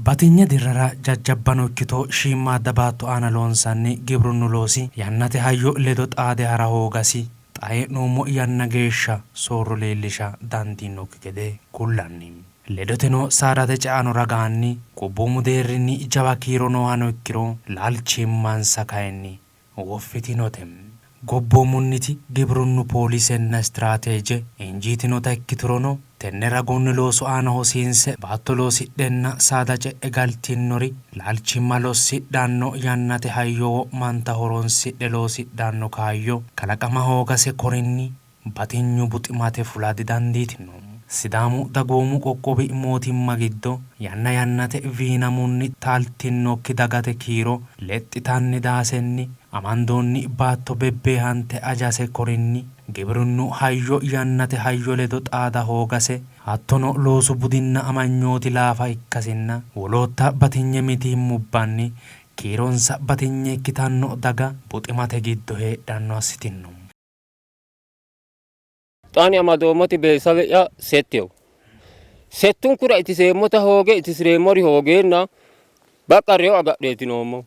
Batinya dirara jajjabbano ikkitoo shiimmaadda baatto aana loonsanni gibrunnu loosi yannate hayyo ledo xaade hara hoogasi xaa'e noommo yanna geeshsha soorro leellisha dandiinokki gede kullanni. Ledoteno saadate ceano ragaanni qubboomu deerrinni jawa kiiro noohano ikkiro laalchimmansa kayinni woffitinote. Gobboomunniti gibrunnu poolisenna istirateeje injiitinota ikkiturono tenne ragoonni loosu aana hosiinse baatto loosidhenna saada ce'e galtinori laalchimma lossidhanno yannate hayyo wo'manta horonsidhe loosidhanno kaayyo kalaqama hoogase korinni batinyu buximate fula didandiitino. Sidaamu dagoomu qoqqowi mootimma giddo yanna yannate viinamunni taaltinokki dagate kiiro lexxitanni daasenni amandoonni baatto bebbeehante ajase korinni gibrunnu hayyo yannate hayyo ledo xaada hoogase hattono loosu budinna amanyooti laafa ikkasinna wolootta batinye mitiimmubbanni kiironsa batinye ikkitanno daga buximate giddo heedhanno assitino. Xaani amadoomoti beesawe ya setteyo. Settun kura itiseemmota hooge itisreemmori hoogeenna baqa reyo agadheetinoommo.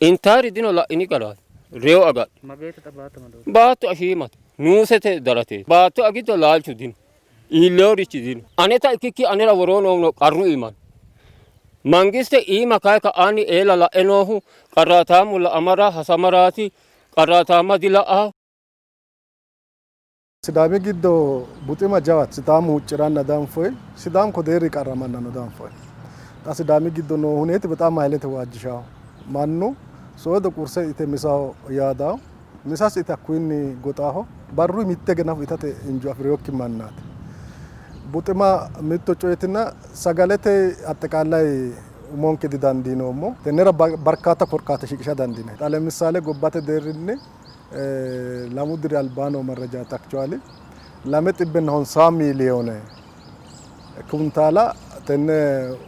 Intaari dino la'ini qalaati. Reyo agadhe. Mageeta xabaata madoo. Baatto ashiimate. Nuusete darate. Baatto agito laalchu dino. Iilleorichi dino. Aneta ikkikki anera woroonoomno qarru iman. Mangiste iima kaay ka'aanni eela la'e noohu qarraataamu la'amara hasamaraati qarraataama dila'aa. Sidaami giddo buxima jawat sidaamu hucciranna danfoy sidaam ko deerri qarramannano danfoy xa sidaami giddo no huneeti በጣም ኃይለተ ዋጅሻው ማኑ ሶዶ ቁርሰ ኢተ ሚሳው ያዳው ሚሳስ ኢተ ኩኒ ጎጣሆ ባሩ ሚተገናፍ ኢታተ እንጆ አፍሪዮክ ማናት ቡጥማ ሚቶ ጮየትና ሰጋለተ አጠቃላይ ሞንክ ዲዳንዲኖሞ ተነራ በርካታ ኮርካተ ሽቅሻ ዳንዲነ ለምሳሌ ጎባተ ደርኒ ላሙድሪ አልባኖ መረጃ ታክቹአሊ ላመጥ በነሆን 100 ሚሊዮን ኩንታላ ተነ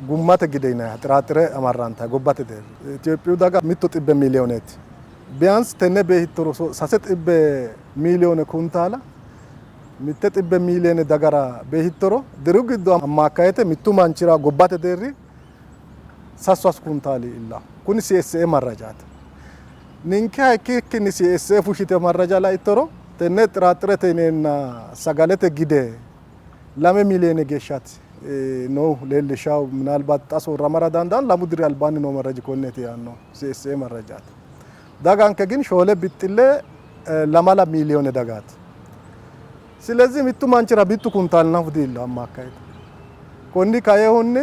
ጉማተ ግዴና ጥራጥረ አማራንታ ጎባተ ደር ኢትዮጵያ ዳጋ ሚቶ ጥበ ሚሊዮኔት ቢያንስ ተነ በሂትሮ ሳሰጥ በሚሊዮን ኩንታላ ሚተ ጥበ ሚሊዮን ዳጋራ በሂትሮ ድሩግዶ አማካየተ ሚቱ ማንቺራ ጎባተ ደሪ ሳሷስ ኩንታሊ ኢላ ኩኒ ሲኤስኤ መረጃት Ninka kikini si SF shite marraja la itoro tenne ጥራጥረ ተኔና ሰጋለተ ጊደ ለመ ሚሊዮን ገሻት ነው ለልሻው ምናልባት ጣሶ ረመዳን ለሙድሪ አልባን ነው መረጃ ኮኔት ያኖ ሲኤስኤ መረጃት ዳጋን ከግን ሾለ ቢጥለ ለማላ ሚሊዮን ዳጋት ስለዚህ ሚቱ ማንችራ ቢቱ ኩንታል ነው ዲል አማካይት ኮንዲ ካየሆነ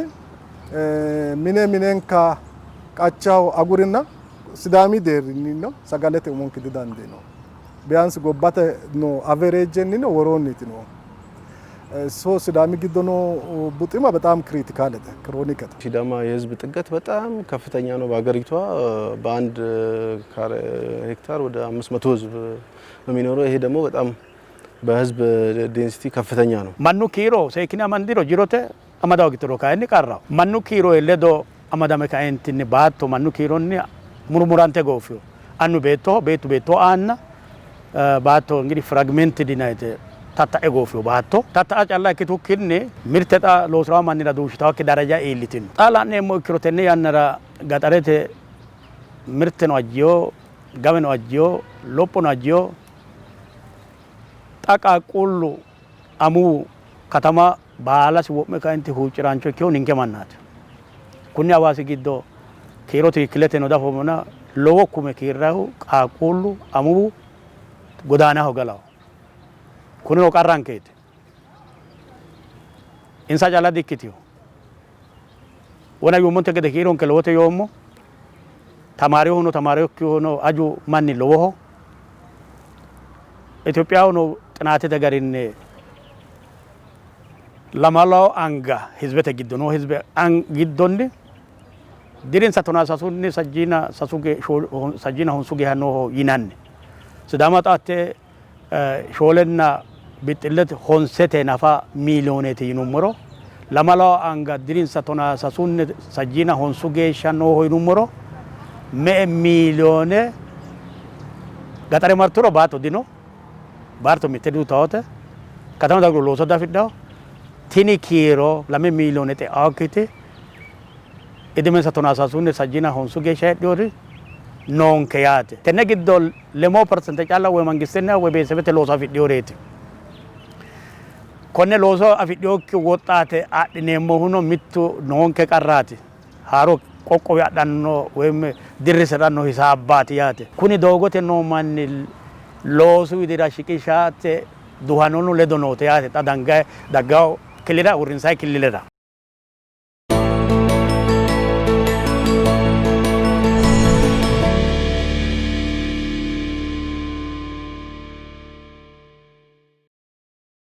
ሚኔንካ ቃቻው አጉርና Sidami deerinno sagalete umonki didandino ቢያንስ ጎባተ ነው አቨሬጅ ነው ወሮኒት ነው ሶ ሲዳሚ ግዶኖ ቡጢማ በጣም ክሪቲካል ነው ክሮኒክ ነው ሲዳማ የህዝብ ጥገት በጣም ከፍተኛ ነው በአገሪቷ በአንድ ሄክታር ወደ 500 ህዝብ ነው የሚኖረው ይሄ ደግሞ በጣም በህዝብ ዴንሲቲ ከፍተኛ ነው ማኑ ኪሮ ሰይኪና ማንዲሮ ጅሮተ አማዳው ግትሮ ካይኒ ቀራው ማኑ ኪሮ ለዶ አማዳመ ካይንቲኒ ባቶ ማኑ ኪሮኒ ሙርሙራንቴ ጎፊዮ አኑ ቤቶ አና ባቶ እንግዲህ ፍራግሜንት ዲናይተ ታታ ጎፊዮ ባቶ ታታ ጫላ ከቱክኒ ምርተጣ ሎስራ ማንራ ዱሽታው ከደረጃ ኤሊቲን ጣላኔ ሞክሮተኔ ያነራ ጋጣሬተ ምርት ነው አጂዮ ጋበ ነው አጂዮ ሎፖ ነው አጂዮ ጣቃ ቁሉ አሙ ከተማ ባላስ ወመ ካንቲ ሁጭራንቾ ኪዮን እንከማናት ኩኒ አዋሲ ጊዶ ኪሮቲ ክለቴ ነው ዳፎመና ሎወኩመ ኪራሁ ቃቁሉ አሙ ጎዳና ሆገላው ኩኒ ወቀራንከት ኢንሳ ጃላ ዲክቲዮ ወና yomonte gede kiron ke lowote yomo ተማሪው ሆኖ አጁ ማን ለወሆ ኢትዮጵያው ነው ጥናት ተገሪነ ለማላው አንጋ ህዝበተ ግዶ ነው ህዝበ አን ግዶንዲ ዲሪን ሳቶና ሳሱኒ ሰጂና ሁንሱጌ ሃኖ ይናን ስዳማጣቴ ሾለና ቢጥለት ሆንሰቴ ናፋ ሚሊዮኔት ይኑምሮ ለማላው አንጋ ዲሪን ሳቶና ሳሱኒ ሰጂና ሁንሱጌ ሻኖ ይኑምሮ me milione gatare marturo bato dino barto mittedu taote katama daglo loso da fiddaw tini kiro la me milione te akite idimensa tonaasaasuunni sajjina honsu geeshsha hedhiyoori noonke yaate. Tenne giddo lemoo persente calla woy mangistinna woy beeksifete looso afidhiyooreeti. Konne looso afidhiyokki woxxaate adhineemmohuno mittu noonke qarraati. Haaro qoqqowi adhanno woy dirrisiranno hisaabbaati yaate. Kuni doogote noo manni loosu widira shiqishaate duhanonu ledo noote yaate. Xa daggaho kilira uurrinsayi killilera.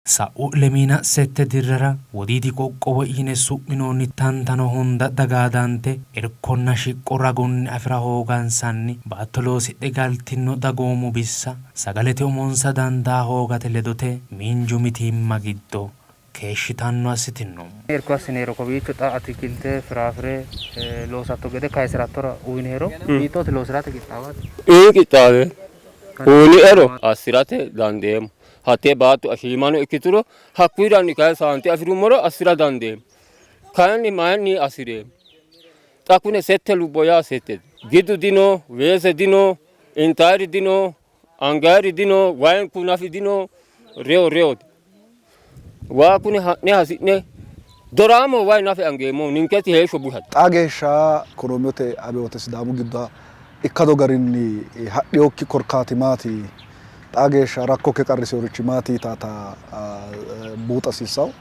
Sa'u lemina sette dirrara wodiiti qoqqowo yine su'minoonni tantano hunda dagaadante irkonna shiqqo ragunni afira hoogansanni baatto loosidhe galtino dagoomu bissa sagalete umonsa dandaa hoogate ledote miinju mitiimma giddo keeshshitanno assitino. Irko assinero kowiicho xa atikilte firafire loosatto gede kayiserattora uyinero hiittooti loosirate qixxaawate? Qixxaawe uuni ero assirate dandeemmo. Hattee baattu Himanu ikkituro hakkuudhaan ka'e saanti afirummoro assira dandeemmo. Kayinni mayinni asireemmo. Xa kune sette lubbo yaa sette. Giddu dino, weese dino, intaayiri dino, angaayiri dino, wayin kunafi dino, reewoti. Waa kune ha'ne hasi'ne doraamo wayi nafi angeemmo ninketi heeshsho bushate. Xaa geeshsha Oromiyote abiyoote Sidaamu giddo ikkado garinni hadhiyokki korkaati maati? Xaa geeshsha rakkoo kee qarriseerichi maati taata buuxasiisawu.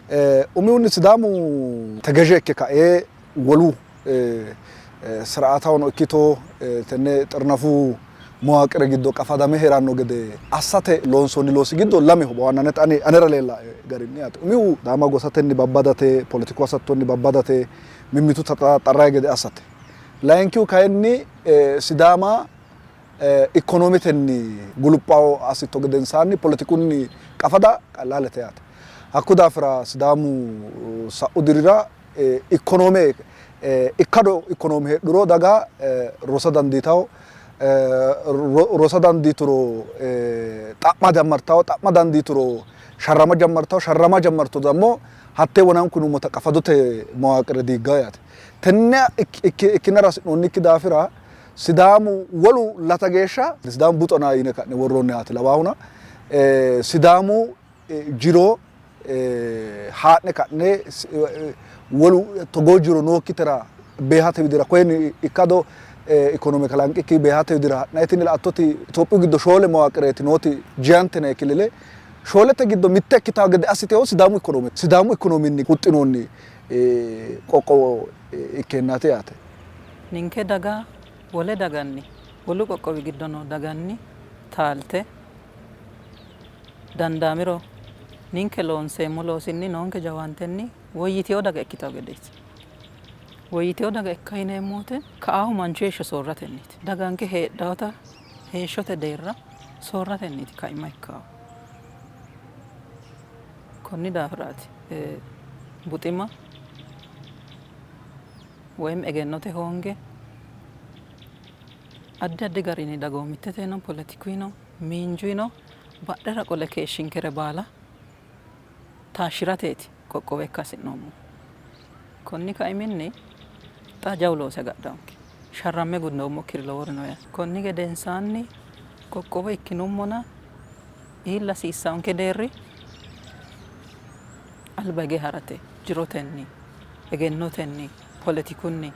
Umiunni Sidaamu tegeje ikke ka'ee wolu sir'aatahono ikkitoo tenne xirnafuu mawaqire giddo qafadame heeranno gede assate loonsoonni loosi giddo lameho bawannanete anera leella garinni yaate. Umiu daama gosatenni babbadate politiku hasattonni babbadate mimmitu xarrayi gede assate. Layinkihu kayinni Sidaama ikoonomitenni guluphaa'oo assitto gedensaanni politikunni qafada qallaalete yaate. Hakku daafira Sidaamu sa'u dirira ikonoome ikkado ikonoome heedhuro daga rosa dandiitawo rosa dandiituro xa'ma jammartawo xa'ma dandiituro sharrama jammartawo sharrama jammarto dammo hattee wonaan kun ummata qafadote mawaqire diiggaa yaate. Tenne ikkinara hasi'noonnikki daafira Sidaamu wolu lata geeshsha Sidaamu buxona yine ka'ne worroonni yaate lawaahuna Sidaamu jiroo haadne ka'ne wolu togoo jiro nookkitera beehate widira koyni ikkado ikonoome kalanqikki beehate widira ha'naytini la'attoti Itophiyu giddo shoole mawaqireeti nooti jiyantene kilile shoolete giddo mitte ikkitawo gede assitewo Sidaamu ikonoominni huxxinoonni qoqqowo ikkennaate yaate. Ninke daga wole daganni wolu qoqqowi giddo noo daganni taalte dandaamiro ninke loonseemmo loosinni noonke jawaantenni woyyitewo daga ikkitawo gedeeti. Woyyitewo daga ikka yineemmote ka'aahu manchu heeshsho soorratenniiti. Daganke heedhaawota heeshshote deerra soorratenniiti kaima ikkaahu. Konni daafiraati buxima woyim egennote hoonge addi garinni dagoomitteteno politikuyino miinjuyino badhera qole keeshshinkere baala taashshirateeti qoqqowe ikka hasi'noommo. Konni kaiminni xa jawu loose agadhaanke sharramme gudnoommokkiri lowori no yaate. Konni gedensaanni qoqqowe ikkinummona iilla hasiissaanke deerri alba hige harate jirotenni egennotenni politikunni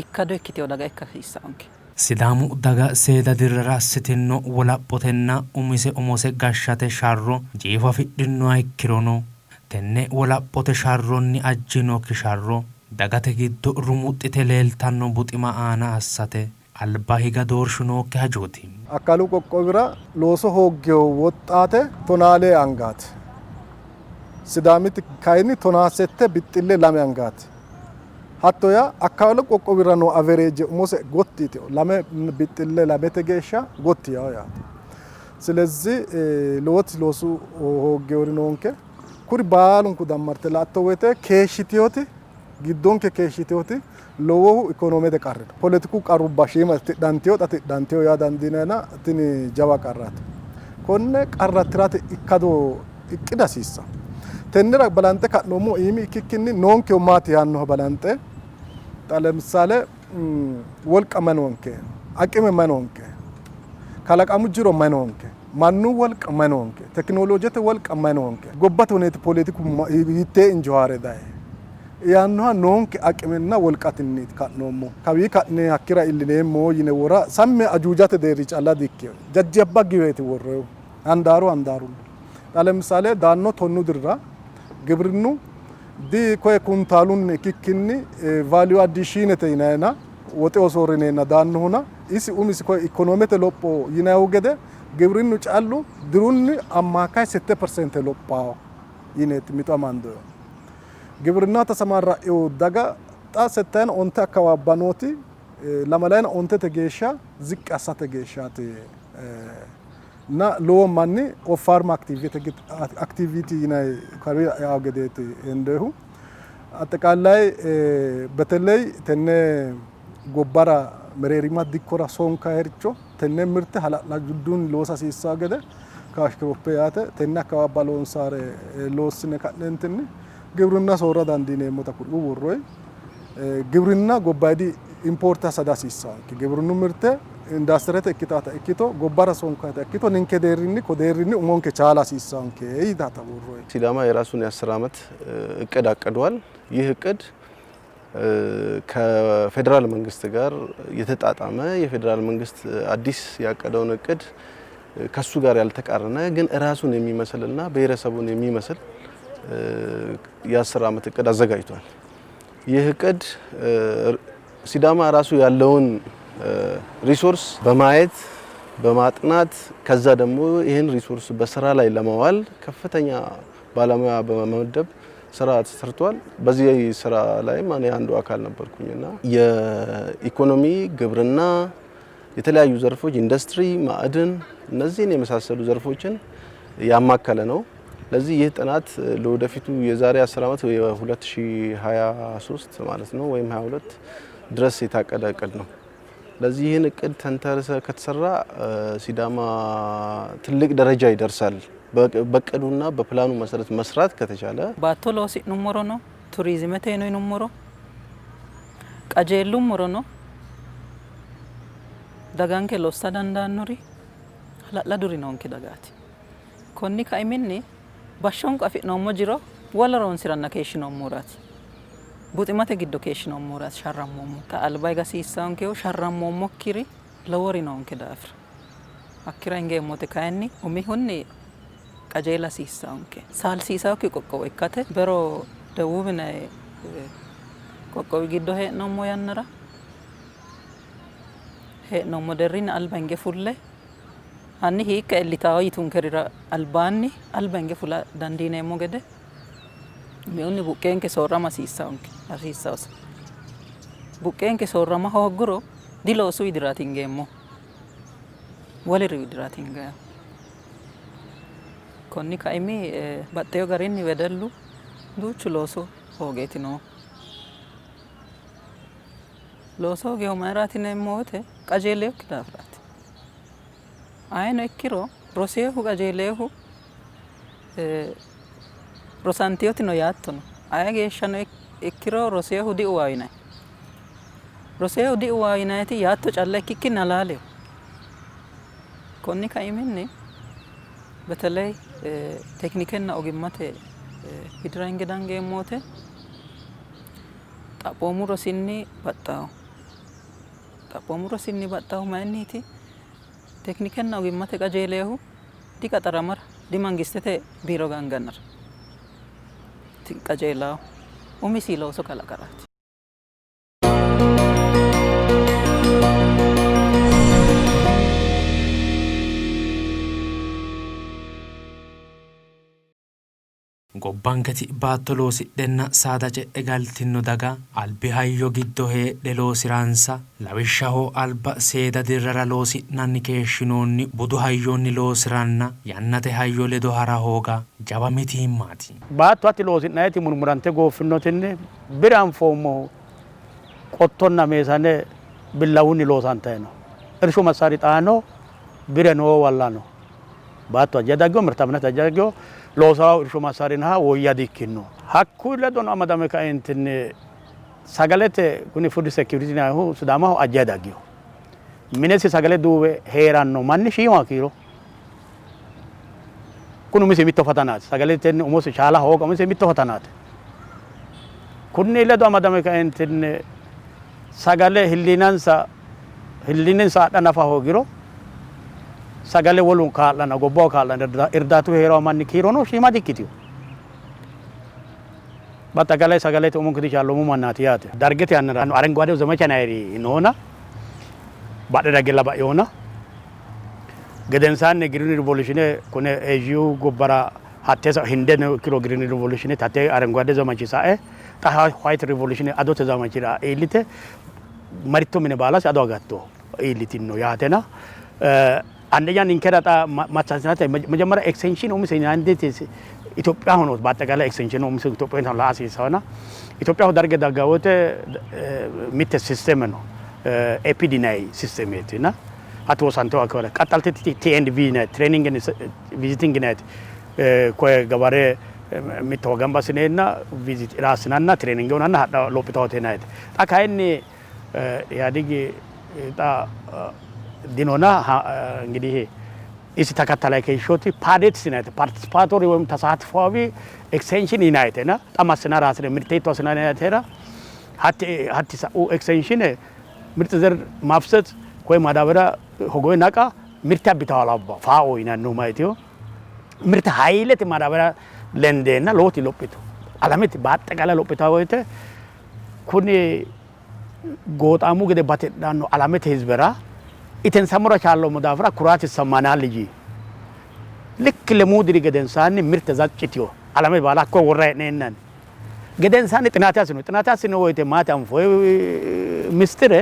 ikkado ikkitewo daga ikka hasiissaanke. Sidaamu daga seeda dirrara assitino wolaphotenna umise umose gashshate sharro jiifa afidhinnoha ikkirono tenne wolaphote sharronni ajjinokki sharro dagate giddo rumuxxite leeltanno buxima aana assate alba higa doorshinokki hajooti. Akkalu qoqqowira looso hooggewo woxxaate tonaalee angaati. Sidaamiti kayinni tonaa sette bixxille lame angaati. Hatto yaa akkalu qoqqowira noo average umose gottiiti lame bixxille lamete geeshsha gotti yaate. ስለዚህ looti loosu hooggeewori noonke kuri baalunku dammarte la'atto woyte keeshshitewoti giddonke keeshshitewoti lowohu ikonoomete qarrino politiku qarrubba shiima tidhanteyo yaa dandiinayna tini jawa qarraati. Konne qarra tirate ikkado iqqida hasiissa. tennera balante ka'noommo iimi ikkikkinni noonkehu maati yaannoha balante xa lemsaale wolqa manonke aqime manonke kalaqamu jiro manonke mannu wolqa manonke teknolojete wolqa manonke gobbate huneeti politiku hittee injohaare daye yaannoha noonke aqimenna wolqatinniiti ka'noommo kawii ka'ne hakkira illineemmo yine wora samme ajuujate deerri calla dikke jajjabba giweeti worreewu handaaru xa lemsaale daanno tonnu dirra giwirinnu di koye kuntaalunni ikkikkinni value additionete yinayna woxe osoorineenna daannohuna isi umisi koye ikonoomete lopho yinayihu gede giwirinnu callu dirunni ammaakay 7% lophaaho yineeti mito amandoyo giwirinna tasamarra'ewu daga xa settayna onte akkawaabbanooti lamalayna ontete geeshsha ziqqi assate geeshshaati na lowo manni of farm activity yinay kari ያው ገዴት እንደሁ አጠቃላይ በተለይ ተነ ጎባራ መሬሪማ ዲኮራ ሶንካ ሄርቾ ተነ ምርት ሀላላ ጁዱን ሎሳ ሲሳ ገደ ካሽክሮፔያተ ተነ አካባባሎን ሳረ ሎስነ ካንንትን ግብርና ሶራ ዳንዲኔ ሞታኩ ወሮይ ግብርና ጎባዲ ኢምፖርታ ሰዳ ሲሳ ግብርኑ ምርት ኢንዳስትሪያት እኪታታ እኪቶ ጎባራ ሶንካታ እኪቶ ንንከ ደሪኒ ኮደሪኒ ኡሞንከ ቻላ ሲሳንከ ይዳታ ወሮይ ሲዳማ የራሱን የ10 ዓመት እቅድ አቅዷል። ይህ እቅድ ከፌደራል መንግስት ጋር የተጣጣመ የፌደራል መንግስት አዲስ ያቀደውን እቅድ ከሱ ጋር ያልተቃረነ ግን ራሱን የሚመስልና ብሔረሰቡን የሚመስል የ10 ዓመት እቅድ አዘጋጅቷል። ይህ እቅድ ሲዳማ ራሱ ያለውን ሪሶርስ በማየት በማጥናት ከዛ ደግሞ ይሄን ሪሶርስ በስራ ላይ ለማዋል ከፍተኛ ባለሙያ በመመደብ ስራ ተሰርቷል። በዚህ ስራ ላይ ማን አንዱ አካል ነበርኩኝና የኢኮኖሚ ግብርና የተለያዩ ዘርፎች ኢንዱስትሪ ማዕድን እነዚህን የመሳሰሉ ዘርፎችን ያማከለ ነው። ለዚህ ይህ ጥናት ለወደፊቱ የዛሬ 10 ዓመት የ2023 ማለት ነው ወይም 22 ድረስ የታቀደ እቅድ ነው። ለዚህ ይህን እቅድ ተንተርሰ ከተሰራ ሲዳማ ትልቅ ደረጃ ይደርሳል። በእቅዱና በፕላኑ መሰረት መስራት ከተቻለ ባቶሎሲ ኑመሮ ነው ቱሪዝም ተይኖ ኑመሮ ቀጀሉ ኑመሮ ነው ዳጋንከ ሎስታ ዳንዳኖሪ ላዱሪ ነውንከ ዳጋቲ ኮኒ ካይሚኒ ባሾን ቀፊ ነው ሞጅሮ ወለሮን ሲራና ከሽ ነው ሞራት ቡጥማተ ግዶ ከሽ ነው ሞራት ሻራሞሞ ታአልባይ ጋሲሳንከው ሻራሞሞ ኪሪ ለወሪ ነውንከ ዳፍር አክራንገ ሞተ ካይኒ ኡሚሁኒ ቀጀላ ሲሳንከ ሳልሲሳው ቆቆው እካተ በሮ ደውብነ ቆቆው ግዶ ሄ ነው ሞያነራ ሄ ነው ሞደሪን አልባንገ ፉለ አኒ ሂከ ኤሊታው ይቱን ከሪራ አልባኒ አልባንገ ፉላ ዳንዲኔ ሞገደ ሚኡኒ ቡቄንከ ሶራማ ሲሳንከ አሲሳውስ ቡቄንከ ሶራማ ሆግሮ ዲሎሱ ይድራቲንገሞ ወለሪ ይድራቲንገ ኮኒ ካይሚ ባጤዮ ጋሪኒ ወደሉ ዱቹ ሎሶ ሆጌቲ ነው ሎሶ ጌው ማራቲኔ ሞተ ቀጀሌው ክዳፍራት አይነ እኪሮ ሮሴሁ ቀጀሌሁ ሮሳንቲዮቲ ነው ያቶነ አያጌሻነ እኪሮ ሮሴሁ ዲዋይና ሮሴሁ ዲዋይናቲ ያቶ ጫለኪኪ ናላሌው ኮኒ ካይሚኒ በተለይ ቴክኒክና ኦግማቴ ሂድራንገ ዳንገ ሞተ ጣፖሙ ሮሲኒ በጣው ማኒቲ ቴክኒክና ኦግማቴ ቀጀሌሁ ዲቀጠራመር ዲማንግስቴ ቢሮ ጋንገነር ቀጀላው ኡሚሲለው ሶከላቀራት gobbanketi baattoloosidhenna saada ce'e galtino daga albi hayyo giddo heedhe loosiransa lawishshaho alba seeda dirrara loosi'nanni keeshshinoonni budu hayyonni loosiranna yannate hayyo ledo hara hooga jawa mitiimmaati baatto atti loosi'nayiti murmurante gooffinotinni biran foommo qottonna meesane billawunni loosantayno irshu massari xaano bire noo wallano baatto ajjadagyo mirtamnet ajjadagyo loosaw irshu masarina woyyadikkinno hakku ledon amadame ka entin sagalete kuni food security na hu Sidaamaho ajjadagyo minesi sagale duwe heeranno manni shiima kiiro kunu misi mitto fatanat sagalete umosi chala hooga misi mitto fatanat kunni ledo amadame ka entin sagale hillinansa dhanafa hoogiro sagale wolun kaalana gobbo kaalana irdaatu heero manni kiirono shiima dikkitiyo batagale sagale to umunku dichallo mumannati yaate dargete annara arengwadew ዘመቻ ናይሪ ኖና ባደዳ ገለባ ዮና ገደንሳን ግሪን ሪቮሉሽን ኮነ ኤጂዩ ጎበራ ሀቴሳ ሂንደን ኪሎ ግሪን ሪቮሉሽን ታቴ አረንጓዴ ዘመቻ ሳኤ ታ ዋይት ሪቮሉሽን አዶ ተዘመቻ ኤሊተ መሪቶ ምን ባላስ አዶ አጋቶ ኤሊቲ ነው ያተና አንደኛ ንከራታ ማቻቻተ መጀመሪያ ኤክስቴንሽን ኦምሰኛ እንዴት ኢትዮጵያ ሆኖ ባጠቃላይ ኤክስቴንሽን ኦምሰ ኢትዮጵያ ነው ላሲሳና ኢትዮጵያ ዳርገ ዳጋወተ ሚተ ሲስተም ነው ኤፒዲናይ ሲስተም እትና አቶ ሳንቶ አከረ ቀጣልተ ቲኤንቪ ነ ትሬኒንግ ነ ቪዚቲንግ ነ ኮ ገባሬ ሚተወገምባስኔና ቪዚት ራስናና ትሬኒንግ ሆናና ሎፒታውቴ ናይት ታካይኒ ያዲግ ታ ዲኖና እንግዲህ እሲ ተከታላይ ከሾቲ ፓዴት ሲናይት ፓርቲሲፓቶሪ ወይም ተሳትፎዊ ኤክስቴንሽን ይናይተና ጣማስና ራስነ ምርቴቶ ስናናተራ ሀቲ ሳኡ ኤክስቴንሽን ምርጥ ዘር ማፍሰት ወይ ማዳበራ ሆጎይ ናቃ ምርታ ቢታዋላባ ፋኦ ይናኑ ማይቲዮ ምርት ኃይለት ማዳበራ ለንደና ሎቲ ሎፒቶ አላመት ባጠቃላ ሎፒታ ወይተ ኩኒ ጎጣሙ ገደ ባተዳኑ አላመት ህዝበራ ኢተን ሰምሮ ቻለው ሙዳፍራ ኩራት ይሰማናል ልጂ ልክ ለሙድሪ ገደንሳን ምርት ዛጭቲዮ አላመት ባላኮ ወራይ ነነን ገደንሳን ጥናታስ ነው ወይተ ማታም ፎይ ሚስትር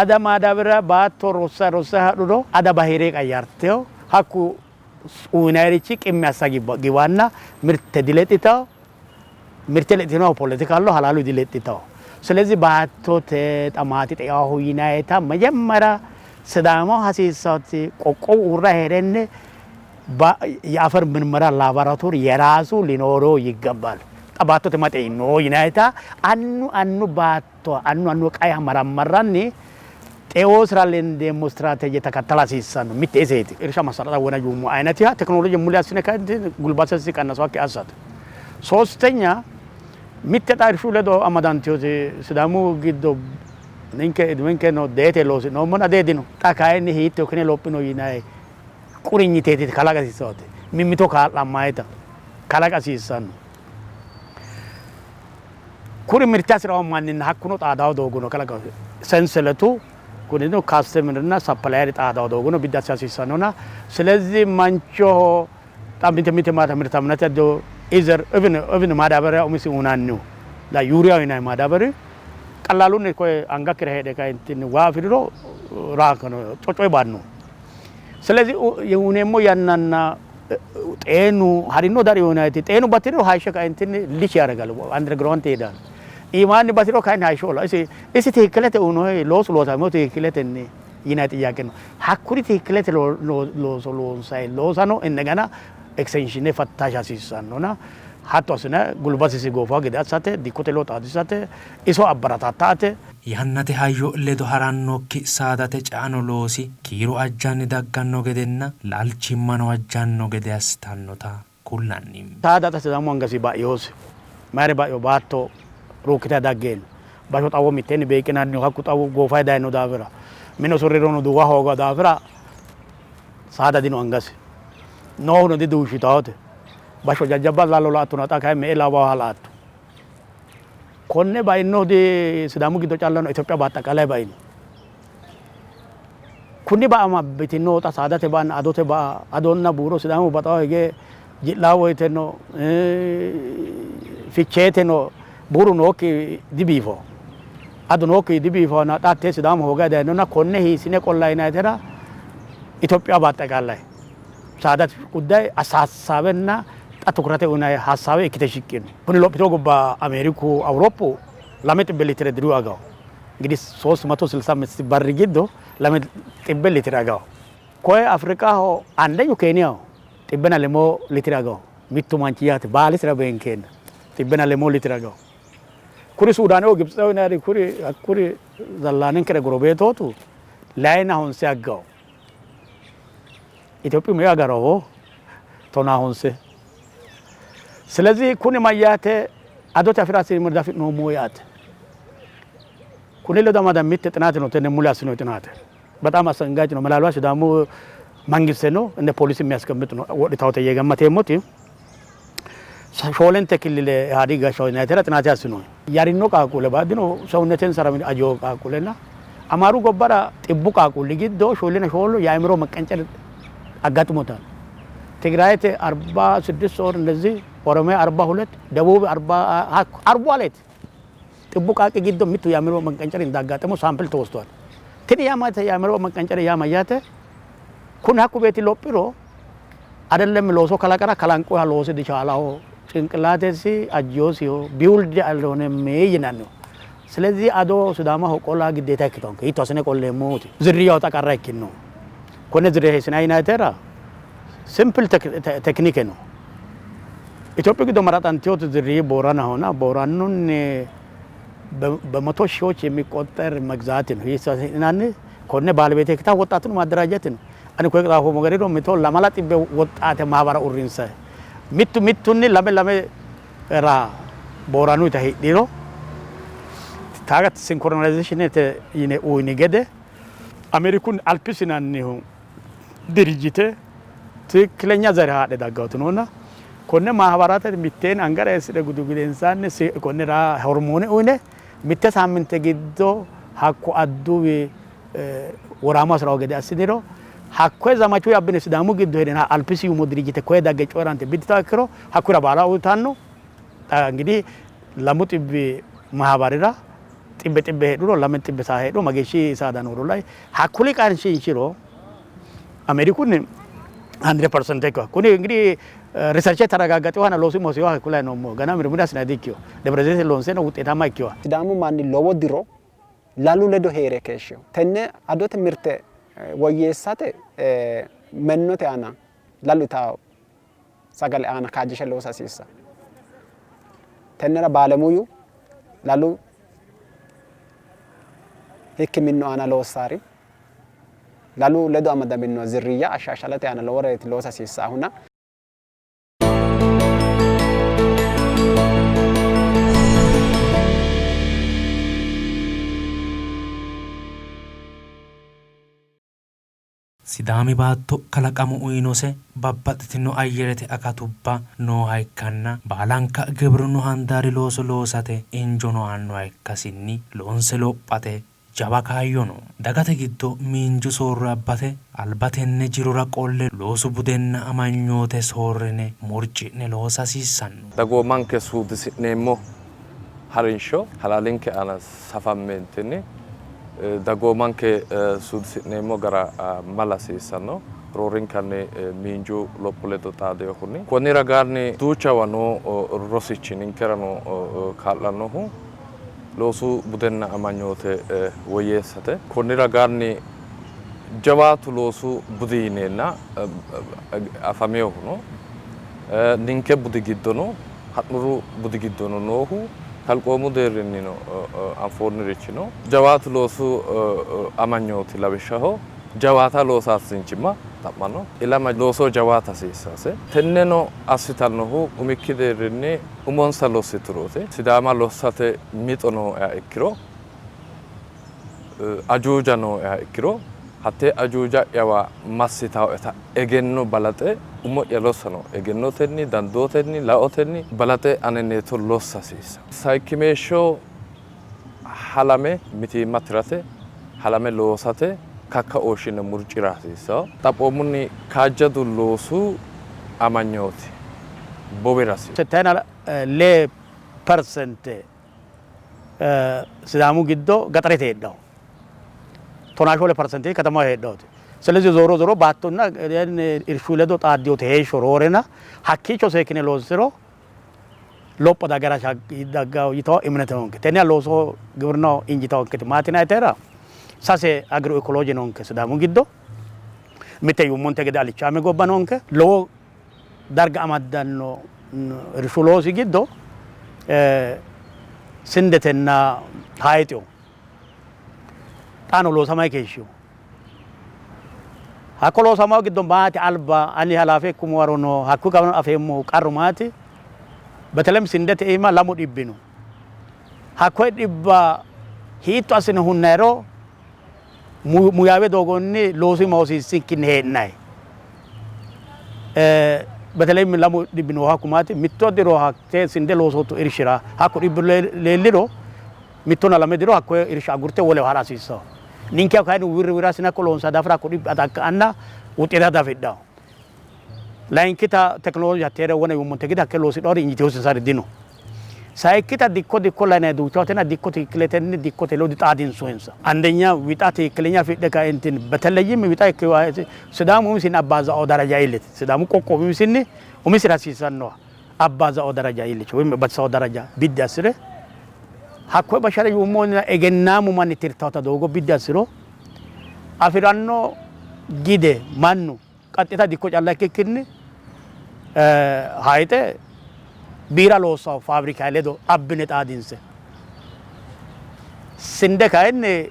አዳማ ዳብራ ባቶ ሮሳ ዱዶ አዳ ባሂሬ ቀያርቴው ሀኩ ኡናሪቺ ቅሚያሳጊ ጊዋና ምርት ዲሌቲታው ምርት ለቲኖ ፖለቲካሎ ሐላሉ ዲሌቲታው ስለዚህ ባቶ ተጣማቲ ጠያሁ ይናይታ መጀመሪያ ስዳሞ ሀሲሳት ቆቆው ውራ ሄደን የአፈር ምርመራ ላቦራቶሪ የራሱ ሊኖሮ ይገባል ጠባቶ ተማጠይ ነው ይናይታ አኑ ባቶ አኑ ቃያ መራመራኒ ጤዎስራለን ደሞ ስትራቴጂ ተከተላ ሲሳኑ ሚቴሴት እርሻ ማሰራታ ወናጁ አይነቲያ ቴክኖሎጂ ሙሊያስነ ካንት ጉልባሰስ ሲቀነሱ አከአሳት ሶስተኛ ሚተጣርሹ ለዶ አማዳንቲዮ ስዳሙ ግዶ ንንከ ነው ዴቴ ሎስ ነው ሞና ዴዲኖ ታካይኒ ሂቶ ከኔ ሎፕኖ ይናይ ቁሪኝቴት ካላጋ ሲሳት ሚሚቶ ካላማይታ ካላጋ ሲሳኑ ኩሪ ምርታስራው ማንና ሀኩኖ ጣዳው ዶጉኖ ካላጋ ሰንሰለቱ ኩኒኖ ካስተምርና ሰፕላየር ጣዳው ዶጉኖ ቢዳሳ ሲሳኑና ስለዚህ ማንቾ ታምቢተ ማታ ምርታምናት ዶ ኢዘር ኢቭን ማዳበሪያ ኦሚሲ ኡናኑ ላ ዩሪያ ይናይ ማዳበሪ ቀላሉን ኮ አንጋክረ ሄደ ካንቲን ዋፍድሮ ራከኖ ጮጮይ ባኑ ስለዚህ የኡኔሞ ያናና ጤኑ ሀሪኖ ዳር ዩናይት ጤኑ ባትሮ ሃይሸ ካንቲን ሊች ያረጋል አንደርግራውንድ ይሄዳል ኢማን ባትሮ ካን ሃይሾላ እሲ ትክክለተ ኡኖ ሎስ ሎታሞ ትክክለተ ይናት ያገነ ሀኩሪ ትክክለተ ሎሶሎንሳይ ሎሳኖ እንደገና ኤክስቴንሽን ፈታሻ ሲሳኖና ሀቶስነ ጉልባስ ሲጎፋ ገዳሳተ ዲኮቴሎ ታዲሳተ ኢሶ አበራታታተ ያናተ ሃዮ ለዶ ሀራኖኪ ሳዳተ ጫኖ ሎሲ ኪሮ አጃን ዳጋኖ ገደና ላልቺማኖ አጃኖ ገደ ያስታኖታ ኩላኒም ሳዳተ ሰዳሙ አንገሲ ባዮስ ማሪ ባዮ ባቶ ሩክታ ዳገን ባሾ ጣው ሚቴን በቂናኒ ሀኩ ጣው ጎፋ ዳይኖ ዳብራ ሚኖ ሶሬሮኖ ዱዋ ሆጋ ዳብራ ሳዳ ዲኖ አንገሲ ኖ ሆኖ ዲዱሺ ታውተ ባሾ ጃጃባ ላሎ ላቱና ታካይ ሜላ ባሃላት ኮኔ ባይኖ ዲ ስዳሙ ግዶ ጫላኖ ኢትዮጵያ ባጠቃላይ ባይኖ ኩኒ ባማ በቲኖ ታ ሳዳተ ባን አዶተ ባ አዶና ቡሮ ስዳሙ ባጣው ሄጌ ጅላወይተኖ ፊቼቴኖ ቡሩ ኖኪ ዲቢፎ አዶ ኖኪ ዲቢፎ ና ጣቴ ስዳሙ ሆጋ ዳይኖና ኮኔ ሂሲኔ ቆላይና ተራ ኢትዮጵያ ባጠቃላይ ሳዳት ጉዳይ አሳሳበና አትኩረተ ኡና ሐሳብ እክተሽቂን ሁሉ ሎፕቶ ጎባ አሜሪኩ አውሮፓ ለመጥ በሊትር ድሩ አጋው እንግዲህ 365 ባር ጊዶ ለመጥ በሊትር አጋው ኮይ አፍሪካ አንደኛው ኬንያ xibbena lemoo litira gahu mittu manchiyaati baalis rabeen kenna xibbena lemoo litira gahu kuri suudaanii oo gibxii naari kuri zallaanin kere gorobeetootu laayina honse aggahu ኢትዮጵያ የሚያገረው ቶና ሆንሴ ስለዚህ ኩኒ ማያተ አዶታ ፍራሲ መርዳፊ ነው ሞያት ኩኒ ለዳማዳ ሚት ጥናት ነው ተነ ሙላስ ነው ጥናት በጣም አሰንጋጭ ነው መላልባሽ ዳሙ መንግስት ነው እንደ ፖሊስ የሚያስቀምጥ ነው ወዲታው ተየገመተ ሞት ሾለን ተክልለ ሃዲ ጋሻው ናይተራ ጥናት ያስ ነው ያሪኖ ቃቁለ ባድኖ ሰውነቴን ሰራሚ አጆ ቃቁለና አማሩ ጎባራ ጥቡ ቃቁል ሊግዶ ሾለነ ሾሎ ያይምሮ መቀንጨል አጋጥሞታል ትግራይት 46 ወር እንደዚህ ኦሮሚያ 42 ደቡብ 40 አለት ጥቡቃቂ ግዶ ምቱ ያምሮ መንቀንጨር እንዳጋጠመው ሳምፕል ተወስቷል ትን ያማተ ያምሮ መንቀንጨር ያማያተ ኩን ሀኩ ቤት ሎጵሮ አይደለም ሎሶ ከላቀራ ከላንቆ ያሎስ ዲቻላው ጭንቅላቴሲ አጂዮሲዮ ቢውልድ አልሆነ ሜይናን ነው ስለዚህ አዶ ሱዳማ ሆቆላ ግዴታ ይከታው ይተወሰነ ቆለሞት ዝርያው ተቀራይኪን ነው ኮነ ዝርያ ስናይናተራ ሲምፕል ቴክኒክ ነው ኢትዮጵያ ግዶ መራጣንቲዮት ዝርያ ቦራና ሆና ቦራኑን በመቶ ሺዎች የሚቆጠር መግዛት ነው ይሳናን ኮነ ባለቤት ከታ ወጣቱን ማደራጀት ነው አን ኮ ቃፎ ሞገሪዶ ሚቶ ለማላጥ ወጣተ ማህበራ ኡሪንሰ ሚቱን ለመ ራ ቦራኑ ተሄዲሮ ታጋት ሲንክሮናይዜሽን ይኔ ኡኒ ገደ አሜሪካን አልፕስናን ነው ድርጅት ትክክለኛ ዘር ሀደ ዳጋውት ነውና ኮነ ማህበራት ሚቴን አንገራ ያስደ ጉዱጉዴንሳን ኮነራ ሆርሞን ኡነ ሚተ ሳምንት ግዶ ሀኩ አዱ ወራማ ስራው ገደ አስኒሮ ሀኩ ዘማቹ ያብነ ሲዳሙ ግዶ ሄደና አልፕሲዩ ድርጅት ኮይ ዳገ ጮራንተ ቢታክሮ ሀኩራ ባላው ታን ነው እንግዲህ ለሙጥ ማህበራራ ጥበ ሄዶ ለምን ጥበ ሳሄዶ ማገሺ ሳዳ ኖሮ ላይ ሀኩሊ ቃንሺ ይችሮ አሜሪካን 100% ተከ ኩኒ እንግዲህ ሪሰርች ተረጋጋጠ ሆነ ሎሲ ሞሲዋ ኩላይ ነው ገና ምርምዳስ ናዲኪዮ ደብረዘይት ሎንሴ ነው ውጤታማ ይኪዋ ሲዳሙ ማን ሎወድሮ ላሉ ለዶ ሄሬ ከሽ ተነ አዶት ምርተ ወየሳተ መኖተ አና ላሉታ ሰገለ አና ካጅሸ ሎሳሲሳ ተነራ ባለሙዩ ላሉ ህክምና አና ሎሳሪ ላሉ ለዶ አመዳሚኖ ዝርያ አሻሻለተ አና ለወረት ሎሳሲሳ አሁና Sidaami baatto kalaqamu uynose babbaxxitino ayyerete akatubba nooha ikkanna baalanka giwirinnu handaari looso loosate injono aannoha ikkasinni loonse lophate jawa kaayyo no dagate giddo miinju soorro abbate albatenne jirora qolle loosu budenna amanyoote soorrine murci'ne loosa hasiissanno dagoomanke suudisi'neemmo harinsho halaalinke aana safammentinni dagoomanke suudisi'neemmo gara mala hasiissanno roorinkanni miinju lopho ledo xaadeyohunni konni ragaanni duuchawano rosichi ninkerano kaa'lannohu loosu budenna amanyoote woyyeessate konni ragaanni jawaatu loosu budi yineenna afameyohuno ninke budi giddono ha'nuru budi giddono noohu kalqoomu deerrinnino anfoonnirichino jawaatu loosu amanyooti lawishshaho jawaata loosaasinchimma xa'manno ilama loosoo jawaata hasiissaase tenneno assitannohu umikki deerrinni umonsa lossiturooti sidaama lossate mixo noo'eha ikkiro ajuuja noo'eha ikkiro hattee ajuuja'yawa massitawo'eta egenno balaxe umo'ya lossano egennotenni dandootenni laotenni balaxe anenneeto lossa hasiissa sayikkimeeshsho halame mitiimma tirate halame loosate kakka ooshine murcira hasiissawo xaphoomunni kaajjadu loosu amanyooti bowirasi settena le persente sidaamu giddo gaxarete heedhawo ቶናሾ ለፐርሰንቴ ከተማ ሄዳውት ስለዚህ ዞሮ ዞሮ ባቶና እርሹ ለዶ ጣዲዮ ተሄሾ ሮሬና ሀኪቾ ሰክኔ ሎስሮ ሎፖ ዳገራሻ ይዳጋው ይተው እምነት ነው ከተኛ ሎሶ ግብርናው እንጂታው ከት ማቲና ተራ ሳሴ አግሮ ኢኮሎጂ ነው ከስዳሙ ግዶ ምተዩ ሞንተ ገዳልቻ መጎባ ነው ሎ darga amaddanno irshu loosi giddo sindetenna hayixeho xaano loosamay keeshshiho. Hakko loosamaw giddo maati alba ani halaafe akkuma warono hakku qaban afeemmo qarru maati betelem sindete ima lamu dhibbinu hakko dhibba hiitto asine hunnayro muyaawe doogonni loosi moosiisikkin hee'nay betelem lamu dhibbinu hakku maati mitto diro hakke sinde loosootu irshira hakko dhibbu leelliro mittona lame diro hakko irsha agurte wole hala hasiissawo. Ninke kain wira sina kolon sadafra ko atak anna utira dafidda lain kita teknologi tere wona yum tegida ke losi dori injiti hosi sar dino sai kita dikko la ne du totena dikko tikleten dikko te lodi tadin soensa andenya witati klenya fidde ka entin beteleyim wita ke wa Sidaamu sin abaza o daraja ilet Sidaamu qoqqowi sinni umisira sisanno abaza o daraja ilet wim batsa o daraja bidda sire hakko bashara yumona egennamu man tirtata dogo bidda siro afiranno gide mannu qaxita dikko calla kekkinni hayte bira loosa fabrika ledo abbine xaadinse sinde kayne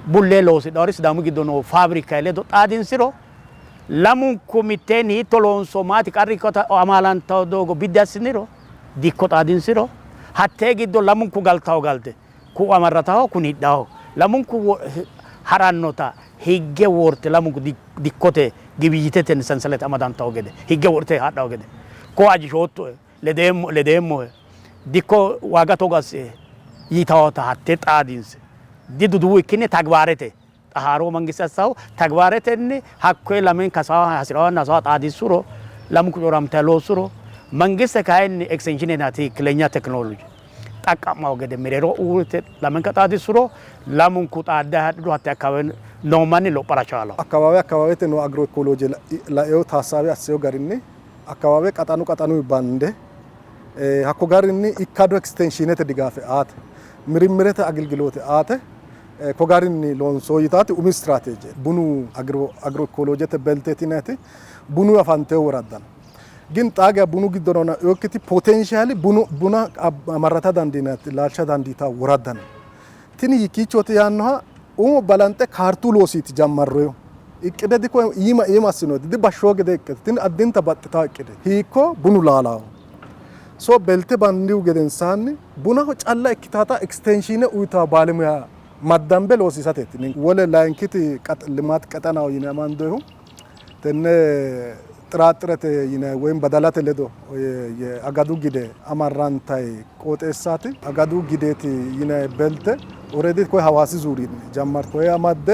bulle loosi dori Sidaamu giddo no fabrika ledo xaadinsiro lamun komiteni tolonso mati qarrikota amalanta dogo bidda siniro dikko xaadinsiro hattee giddo lamun ku galtaw galte ku amarrataho kun hiddaho lamun ku harannota higge worte lamun ku dikkote gibiyiteten sansalet amadantaw gede higge worte haddaw gede ko aji shotto ledemo dikko waga togas yitawata hatte xaadinse didu du ikkine tagbarete haro mangisasaw tagbaretenni hakko lamen kasawa hasirawana sawa xaadisuro lamun ku joramta losuro mangiste kain extension nati klenya technology takamaw gede mirero urte lamen katadi suro lamun kutada hadu hatta kawen no mani lo parachala አካባቢ ነው አግሮ ኢኮሎጂ ላኤው ታሳቢ አስዮ ጋርኒ አካባቢ ቀጣኑ ባንደ ሀኮ ጋርኒ ኢካዶ ኤክስቴንሽን ተድጋፈ አት ምርምረተ አገልግሎት አተ ኮጋርኒ ሎንሶ ይታት ኡሚ ስትራቴጂ ቡኑ አግሮ ኢኮሎጂ ተበልቴቲናቲ ቡኑ አፋንቴው ወራዳን ግን ጣጋ ቡኑ ግዶና ወክቲ ፖቴንሻሊ ቡና አማራታ ዳንዲናት ላልሻ ዳንዲታ ወራዳን ቲኒ ይኪቾት ያንሃ ባላንተ ካርቱ ሎሲት ጀመሩ ይቅደድ ኮ ይማስኖ ዲ ባሾገ ደቅትን አድን ተባጥታ ይቅደ ሂኮ ቡኑ ላላው ሶ በልተ ባንዲው ገደንሳን ቡና ጫላ እክታታ ኤክስቴንሽን ኡታ ባለሙያ ማዳምበ ሎሲሳቴት ወለ ላንኪት ልማት ቀጠናው ይነማንደሁ ተነ ጥራጥረት ይነ ወይም በዳላት ለዶ የአጋዱ ጊደ አማራንታይ ቆጤሳት አጋዱ ጊዴት ይነ በልተ ኦሬዲ ኮ ሐዋሲ ዙሪ ጀማር ኮ ያማደ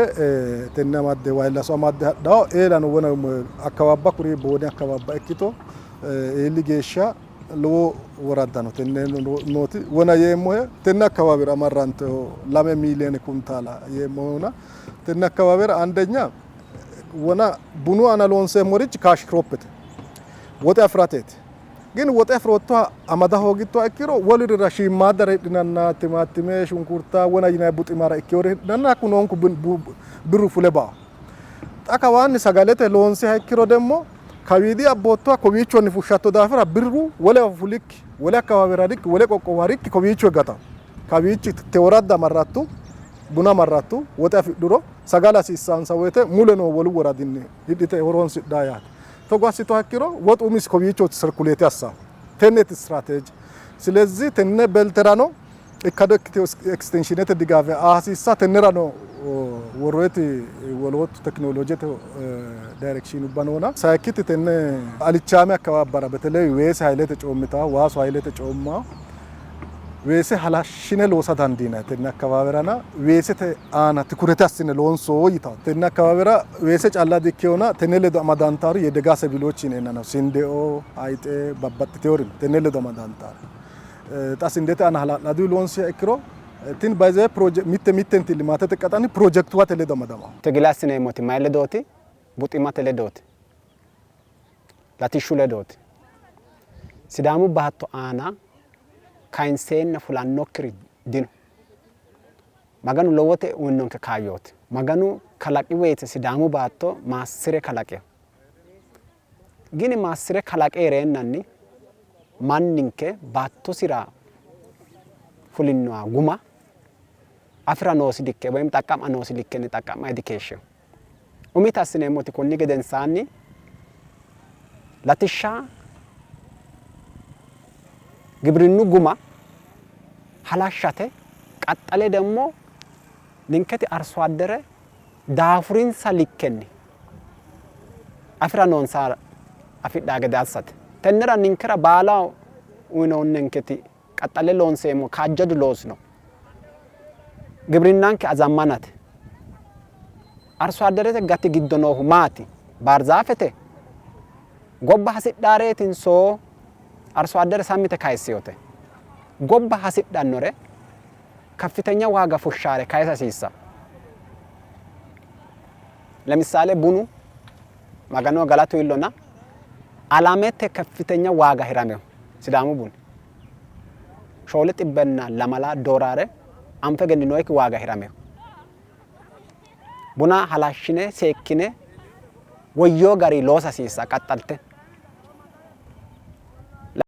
ተነማደ ዋይላሶ ማደ ዳው ኤላ ነው ወነ አካባባ ኩሪ ቦዲ አካባባ እኪቶ ኤሊጌሻ ሎ ወራዳ ነው ተነ ኖቲ ወና የሞ ተነ አካባቢ አማራንቶ ላሜ ሚሊዮን ኩንታላ የሞና ተነ አካባቢ አንደኛ ወና ቡኑ አናሎንሰ ሞሪች ካሽ ክሮፕት ወጣ ፍራቴት ግን ወጣ ፍሮቷ አማዳ ሆጊቷ አኪሮ ወልድራ ሺማደረ ድናና ቲማቲሜ ሽንኩርታ ወና ይና ቡጢ ማራ እኪወረ ደና ኩኖንኩ ብሩ ፉለባ ጣካዋን ሰጋለተ ሎንሰ አኪሮ ደሞ ካዊዲ አቦቷ ኮቢቾን ፉሻቶ ዳፍራ ብሩ ወለ ፉሊክ ወለ አካባቢራዲክ ወለ ቆቆዋሪክ ኮቢቾ ጋታ ካዊቺ ተወራዳ ማራቱ ቡና ማራቱ ወጣ ፍድሮ ሰጋላ ሲሳን ሰወተ ሙለ ነው ወሉ ወራዲን ሂዲተ ሆሮንስ ዳያት ተጓሲቶ አኪሮ ወጡ ሚስ ኮቢቾት ሰርኩሌት ያሳ ተነት ስትራቴጂ ስለዚህ ተነ በልተራ ነው ኢካዶክ ኤክስቴንሽን ተድጋፈ አሲሳ ተነራ ነው ወሮት ወሎት ቴክኖሎጂ ዳይሬክሽን ባኖና ሳይኪት ተነ አልቻሚ አካባባራ በተለይ ወይስ ኃይለ ተጮምታ ዋስ ኃይለ ተጮማ ወይስ ሐላሽነ ሎሳ ዳንዲና ተነ አካባቢራና ወይስ አና ትኩረታስነ ሎንሶ ይታ ተነ አካባቢራ ወይስ ጫላ ዲኬውና ተነለ ዳማዳንታሩ የደጋሰ ቢሎች ነና ነው ሲንዴኦ አይጤ ባባት ቴዎሪ ተነለ ዳማዳንታሩ ጣስ እንዴት አና ሐላዱ ሎንሶ እክሮ ቲን ባይዘ ፕሮጀክት ሚተንት ልማተ ተቀጣኒ ፕሮጀክቱ ዋተለ ዳማዳማ ተግላስነ ሞቲ ማይለ ዶቲ ቡጢማ ተለ ዶቲ ላቲሹ ለዶቲ ሲዳሙ ባቶ አና ካይንሴን ፉላኖክሪ ዲኑ maganu lowote unnonke kaayoti maganu kalaqi woyte Sidaamu baatto maassire kalaqe Gini maassire kalaqeereennanni manninke baattosira fulinnoha guma afira noosi likke woyim xaqqama noosi likkenni xaqqama dikeeshsheyo. Umita assineemmoti konni gedensaanni latishsha gibirinnu guma halashshate qaxxale ደግሞ ninketi arso addere daafurinsa likkenni afira noonsa afidhaa gede assate. Tennera ninkera baala uyinoonnenketi qaxxale loonseemmo kaajjadu loosino gibrinnanke azammanate. Arso adderete gati giddo noohu maati? Baarzaafete gobba hasidhaareetinso arso addere sammite kayissiyote? Gobba hasidhannore ከፍተኛ ዋጋ ፉሻሬ ካይሳ ሲሳ ለምሳሌ ቡኑ ማጋኖ ገላቱ ይሎና አላሜት ከፍተኛ ዋጋ ሂራሜው ሲዳሙ ቡን ሾልጥ ይበና ለማላ ዶራሬ አንፈ ገንኖይክ ዋጋ ሂራሜው ቡና ሐላሽኔ ሴክኔ ወዮ ጋሪ ሎሳ ሲሳ ቀጣልተ